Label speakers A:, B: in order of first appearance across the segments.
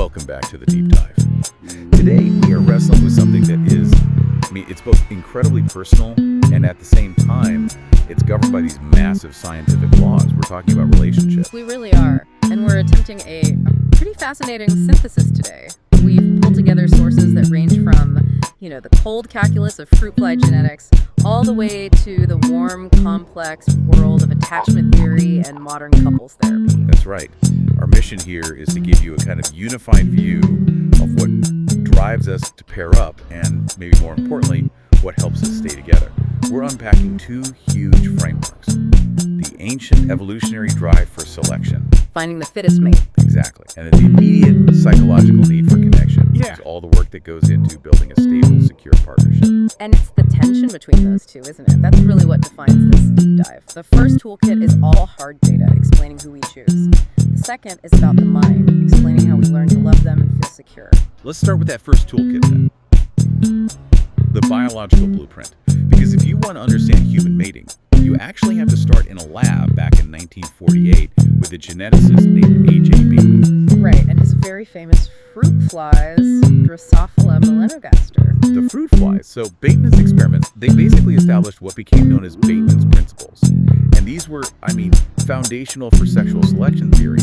A: Welcome back to the deep dive. Today we are wrestling with something that is, it's both incredibly personal and at the same time, it's governed by these massive scientific laws. We're talking about relationships.
B: We really are. And we're attempting a pretty fascinating synthesis today. We've pulled together sources that range from, the cold calculus of fruit fly genetics all the way to the warm, complex world of attachment theory and modern couples therapy.
A: That's right. Our mission here is to give you a kind of unified view of what drives us to pair up and, maybe more importantly, what helps us stay together. We're unpacking two huge frameworks. The ancient evolutionary drive for selection.
B: Finding the fittest mate.
A: Exactly. And then the immediate psychological need for connection. Which is all the work that goes into building a stable, secure partnership.
B: And it's the tension between those two, isn't it? That's really what defines this deep dive. The first toolkit is all hard data, explaining who we choose. The second is about the mind, explaining how we learn to love them and feel secure.
A: Let's start with that first toolkit then. The biological blueprint. Because if you want to understand human mating, you actually have to start in a lab back in 1948 with a geneticist named A.J. Bateman.
B: Right, and his very famous fruit flies, Drosophila melanogaster.
A: The fruit flies. So Bateman's experiments, they basically established what became known as Bateman's principles. And these were, foundational for sexual selection theory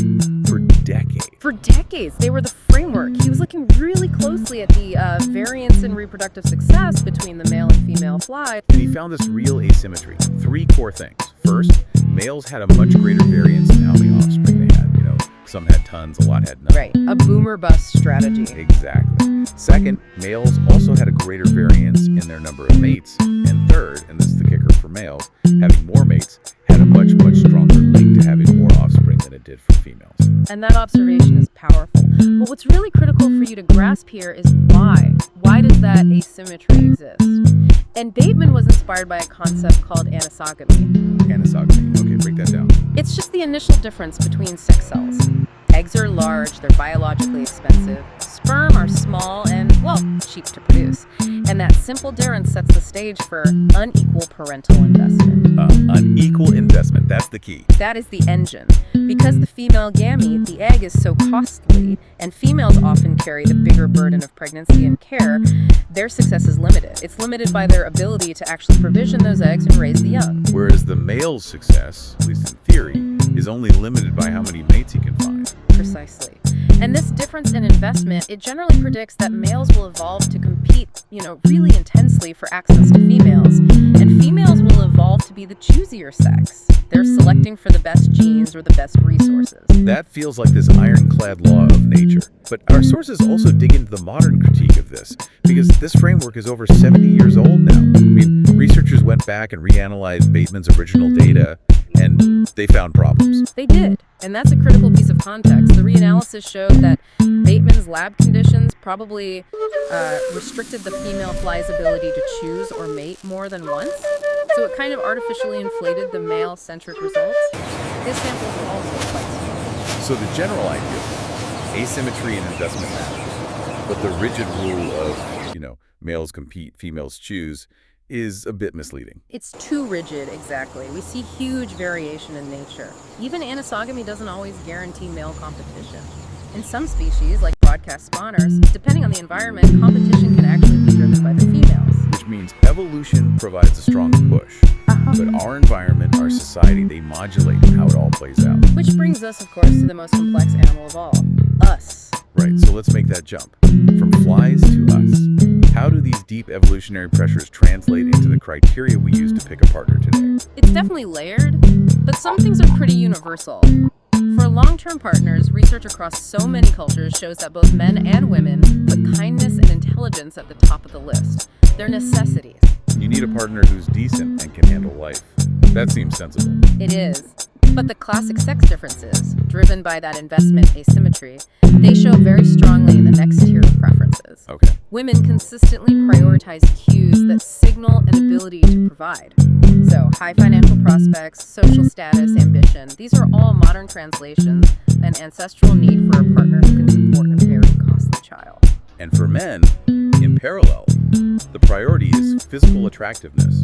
A: for decades.
B: For decades, they were the framework. He was looking really closely at the variance in reproductive success between the male and female fly.
A: And he found this real asymmetry. Three core things. First, males had a much greater variance in how many offspring they had. Some had tons, a lot had none.
B: Right, a boomer bust strategy.
A: Exactly. Second, males also had a greater variance in their number of mates. And third, and this is the kicker for males, having more mates had a much, much stronger link to having more offspring than it did for females.
B: And that observation is powerful. But what's really critical for you to grasp here is why. Why does that asymmetry exist? And Bateman was inspired by a concept called anisogamy.
A: Anisogamy. Okay, break that down.
B: It's just the initial difference between sex cells. Eggs are large, they're biologically expensive. Sperm are small and, cheap to produce. And that simple difference sets the stage for unequal parental investment.
A: Unequal investment, that's the key.
B: That is the engine. Because the female gamete, the egg, is so costly, and females often carry the bigger burden of pregnancy and care, their success is limited. It's limited by their ability to actually provision those eggs and raise the young.
A: Whereas the male's success, at least in theory, is only limited by how many mates he can find.
B: Precisely. And this difference in investment, it generally predicts that males will evolve to compete, really intensely for access to females. And females will evolve to be the choosier sex. They're selecting for the best genes or the best resources.
A: That feels like this ironclad law of nature. But our sources also dig into the modern critique of this, because this framework is over 70 years old now. Researchers went back and reanalyzed Bateman's original data, and they found problems.
B: They did, and that's a critical piece of context. The reanalysis showed that Bateman's lab conditions probably restricted the female fly's ability to choose or mate more than once, so it kind of artificially inflated the male-centric results. His samples were also quite small.
A: So the general idea, asymmetry in investment matters, but the rigid rule of, males compete, females choose, is a bit misleading.
B: It's too rigid, exactly. We see huge variation in nature. Even anisogamy doesn't always guarantee male competition. In some species, like broadcast spawners, depending on the environment, competition can actually be driven by the females.
A: Which means evolution provides a strong push. But our environment, our society, they modulate how it all plays out.
B: Which brings us, of course, to the most complex animal of all, us.
A: Right, so let's make that jump. From flies to us. How do these deep evolutionary pressures translate into the criteria we use to pick a partner today?
B: It's definitely layered, but some things are pretty universal. For long-term partners, research across so many cultures shows that both men and women put kindness and intelligence at the top of the list. They're necessities.
A: You need a partner who's decent and can handle life. That seems sensible.
B: It is. But the classic sex differences, driven by that investment asymmetry, they show very strongly in the next tier of preferences.
A: Okay.
B: Women consistently prioritize cues that signal an ability to provide. So, high financial prospects, social status, ambition, these are all modern translations, an ancestral need for a partner who can support a very costly child.
A: And for men, in parallel, The priority is physical attractiveness.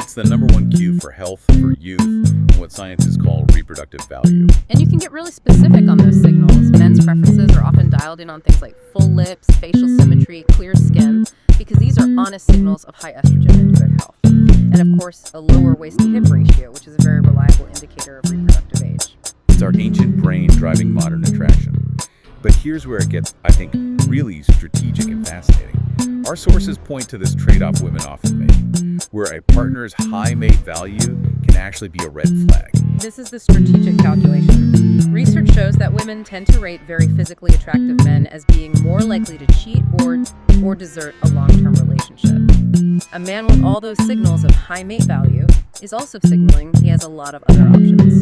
A: It's the number one cue for health, for youth, and what scientists call reproductive value.
B: And you can get really specific on those signals. Men's preferences are often dialed in on things like full lips, facial symmetry, clear skin, because these are honest signals of high estrogen and good health. And of course, a lower waist-to-hip ratio, which is a very reliable indicator of reproductive age.
A: It's our ancient brain driving modern attraction. But here's where it gets, I think, really strategic and fascinating. Our sources point to this trade-off women often make, where a partner's high mate value can actually be a red flag.
B: This is the strategic calculation. Research shows that women tend to rate very physically attractive men as being more likely to cheat or desert a long-term relationship. A man with all those signals of high mate value is also signaling he has a lot of other options.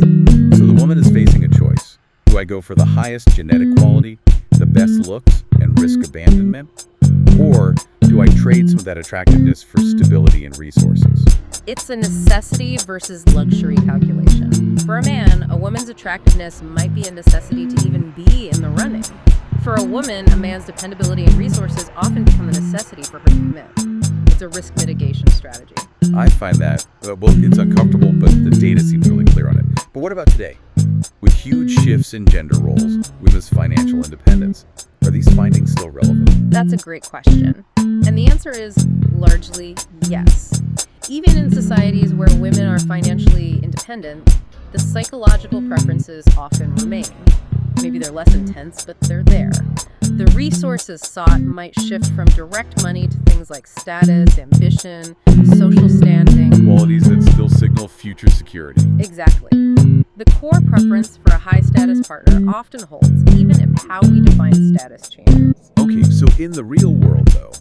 A: So the woman is facing a choice. Do I go for the highest genetic quality, the best looks, and risk abandonment? Or do I trade some of that attractiveness for stability and resources?
B: It's a necessity versus luxury calculation. For a man, a woman's attractiveness might be a necessity to even be in the running. For a woman, a man's dependability and resources often become a necessity for her to commit. It's a risk mitigation strategy.
A: I find that, well, it's uncomfortable, but the data seems really clear on it. But what about today? With huge shifts in gender roles, women's financial independence, are these findings still relevant?
B: That's a great question. And the answer is largely yes. Even in societies where women are financially independent, the psychological preferences often remain. Maybe they're less intense, but they're there. The resources sought might shift from direct money to things like status, ambition, social standing.
A: Qualities that still signal future security.
B: Exactly. The core preference for a high-status partner often holds, even if how we define status changes.
A: Okay, so in the real world, though,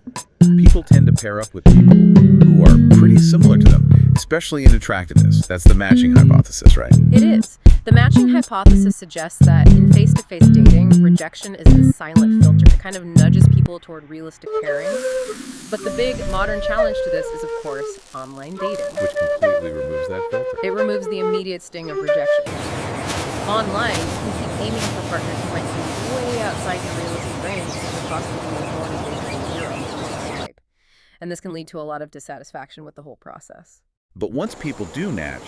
A: people tend to pair up with people who are pretty similar to them, especially in attractiveness. That's the matching hypothesis, right?
B: It is. The matching hypothesis suggests that in face-to-face dating, rejection is the silent filter. It kind of nudges people toward realistic pairing. But the big modern challenge to this is, of course, online dating.
A: Which completely removes that filter.
B: It removes the immediate sting of rejection. Online, you can keep aiming for partners who might seem way outside your realistic range, and the cost of being more than zero on the first swipe. And this can lead to a lot of dissatisfaction with the whole process.
A: But once people do match,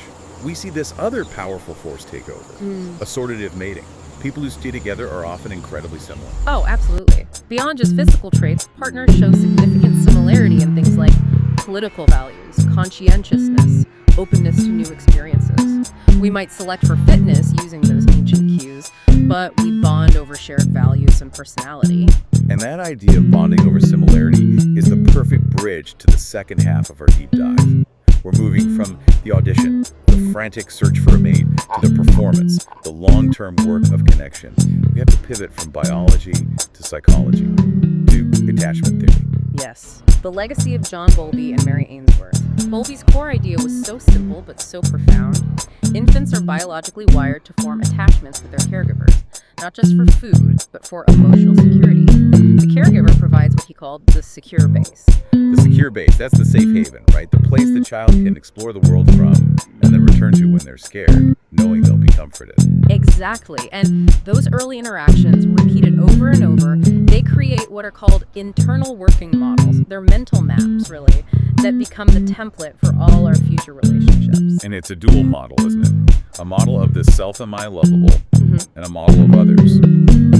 A: we see this other powerful force take over, assortative mating. People who stay together are often incredibly similar.
B: Oh, absolutely. Beyond just physical traits, partners show significant similarity in things like political values, conscientiousness, openness to new experiences. We might select for fitness using those ancient cues, but we bond over shared values and personality.
A: And that idea of bonding over similarity is the perfect bridge to the second half of our deep dive. We're moving from the audition, the frantic search for a mate, to the performance, the long-term work of connection. We have to pivot from biology to psychology, to attachment theory.
B: Yes, the legacy of John Bowlby and Mary Ainsworth. Bowlby's core idea was so simple but so profound. Infants are biologically wired to form attachments with their caregivers, not just for food, but for emotional security. The caregiver provides what he called the secure base.
A: The secure base, that's the safe haven, right? The place the child can explore the world from and then return to when they're scared, knowing they'll be comforted.
B: Exactly. And those early interactions, repeated over and over, they create what are called internal working models. They're mental maps, really, that become the template for all our future relationships.
A: And it's a dual model, isn't it? A model of the self, am I lovable, and a model of others.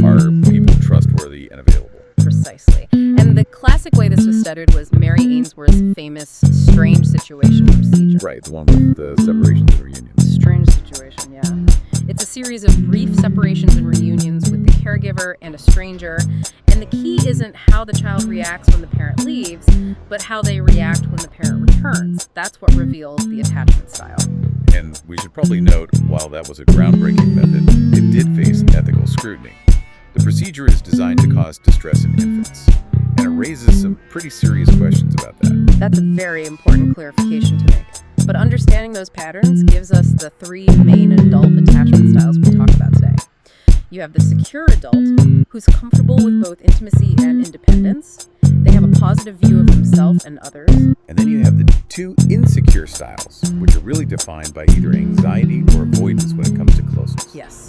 A: Are people trustworthy and available?
B: Precisely. And the classic way this was studied was Mary Ainsworth's famous strange situation procedure.
A: Right, the one with the separations and reunions.
B: Strange situation, yeah. It's a series of brief separations and reunions with the caregiver and a stranger. And the key isn't how the child reacts when the parent leaves, but how they react when the parent returns. That's what reveals the attachment style.
A: And we should probably note, while that was a groundbreaking method, it did face ethical scrutiny. The procedure is designed to cause distress in infants, and it raises some pretty serious questions about that.
B: That's a very important clarification to make. But understanding those patterns gives us the three main adult attachment styles we talk about today. You have the secure adult, who's comfortable with both intimacy and independence. They have a positive view of themselves and others.
A: And then you have the two insecure styles, which are really defined by either anxiety or avoidance when it comes to closeness.
B: Yes.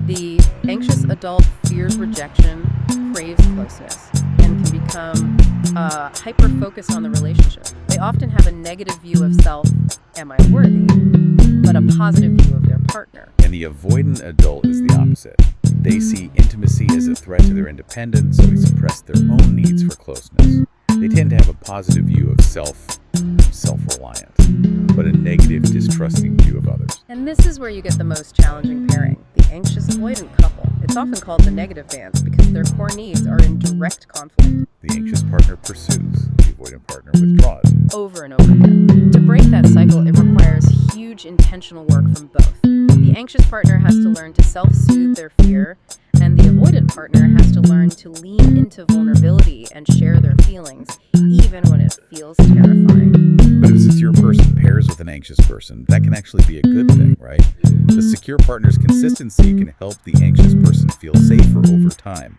B: The anxious adult fears rejection, craves closeness, and can become hyper-focused on the relationship. They often have a negative view of self, am I worthy, but a positive view of their partner.
A: And the avoidant adult is the opposite. They see intimacy as a threat to their independence, so they suppress their own needs for closeness. They tend to have a positive view of self-reliance, but a negative, distrusting view of others.
B: And this is where you get the most challenging pairing, the anxious avoidant couple. It's often called the negative dance because their core needs are in direct conflict.
A: The anxious partner pursues, the avoidant partner withdraws.
B: Over and over again. To break that cycle, it requires huge intentional work from both. The anxious partner has to learn to self-soothe their fear, and the avoidant partner has to learn to lean into vulnerability and share their feelings, even when it feels terrifying.
A: But if a secure person pairs with an anxious person, that can actually be a good thing, right? The secure partner's consistency can help the anxious person feel safer over time.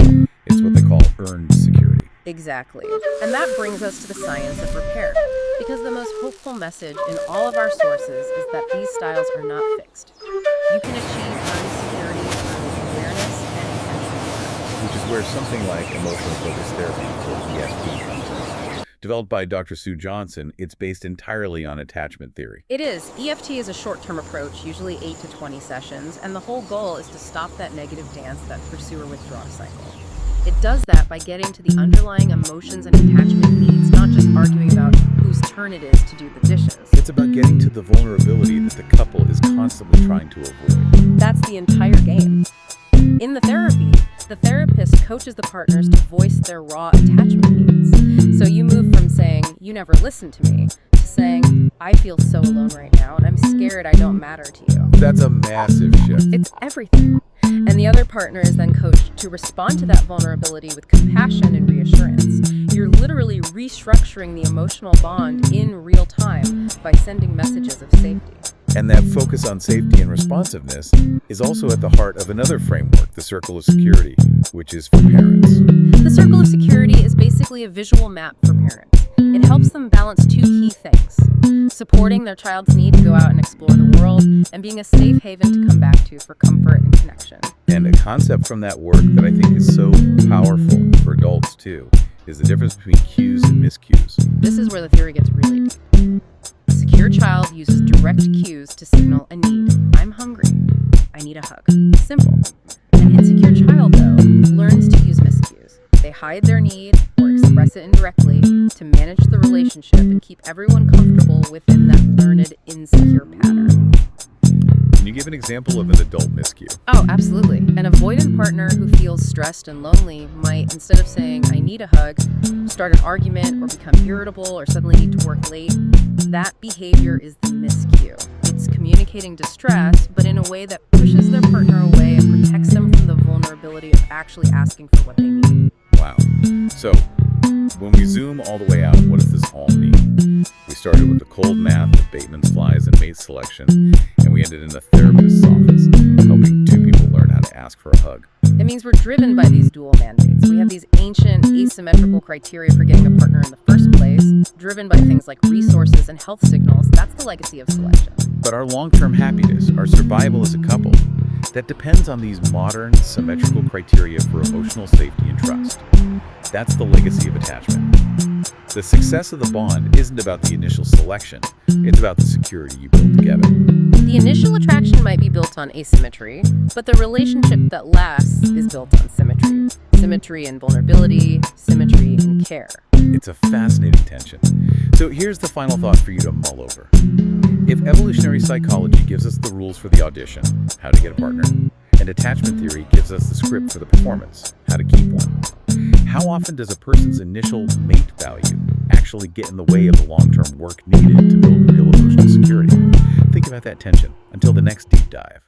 A: It's what they call earned security.
B: Exactly. And that brings us to the science of repair, because the most hopeful message in all of our sources is that these styles are not fixed. You can achieve earned security through awareness and intention.
A: Which is where something like emotional focused therapy, or EFT, comes in. Developed by Dr. Sue Johnson, it's based entirely on attachment theory.
B: It is. EFT is a short-term approach, usually 8 to 20 sessions, and the whole goal is to stop that negative dance, that pursuer-withdraw cycle. It does that by getting to the underlying emotions and attachment needs, not just arguing about whose turn it is to do the dishes.
A: It's about getting to the vulnerability that the couple is constantly trying to avoid.
B: That's the entire game. In the therapy, the therapist coaches the partners to voice their raw attachment needs. So you move from saying, you never listen to me, to saying, I feel so alone right now, and I'm scared I don't matter to you.
A: That's a massive shift.
B: It's everything. And the other partner is then coached to respond to that vulnerability with compassion and reassurance. You're literally restructuring the emotional bond in real time by sending messages of safety.
A: And that focus on safety and responsiveness is also at the heart of another framework, the circle of security, which is for parents.
B: The circle of security is basically a visual map for parents. It helps them balance two key things: supporting their child's need to go out and explore the world, and being a safe haven to come back to for comfort and connection.
A: And a concept from that work that I think is so powerful for adults too is the difference between cues and miscues.
B: This is where the theory gets really deep. A secure child uses direct cues to signal a need. I'm hungry. I need a hug. Simple. An insecure child, though, learns to use miscues. They hide their need or express it indirectly to manage the relationship and keep everyone comfortable within that learned insecure pattern.
A: Can you give an example of an adult miscue?
B: Oh, absolutely. An avoidant partner who feels stressed and lonely might, instead of saying, I need a hug, start an argument or become irritable or suddenly need to work late. That behavior is the miscue. It's communicating distress, but in a way that pushes their partner away and protects them from the vulnerability of actually asking for what they need.
A: Wow. So, when we zoom all the way out, what does this all mean? We started with the cold math of Bateman's flies and mate selection, and we ended in a therapist's office, helping two people learn how to ask for a hug.
B: It means we're driven by these dual mandates. We have these ancient asymmetrical criteria for getting a partner in the first place, driven by things like resources and health signals. That's the legacy of selection.
A: But our long-term happiness, our survival as a couple, that depends on these modern, symmetrical criteria for emotional safety and trust. That's the legacy of attachment. The success of the bond isn't about the initial selection, it's about the security you build together.
B: The initial attraction might be built on asymmetry, but the relationship that lasts is built on symmetry. Symmetry in vulnerability, symmetry in care.
A: It's a fascinating tension. So here's the final thought for you to mull over. If evolutionary psychology gives us the rules for the audition, how to get a partner, and attachment theory gives us the script for the performance, how to keep one, how often does a person's initial mate value actually get in the way of the long-term work needed to build real emotional security? Think about that tension. Until the next deep dive.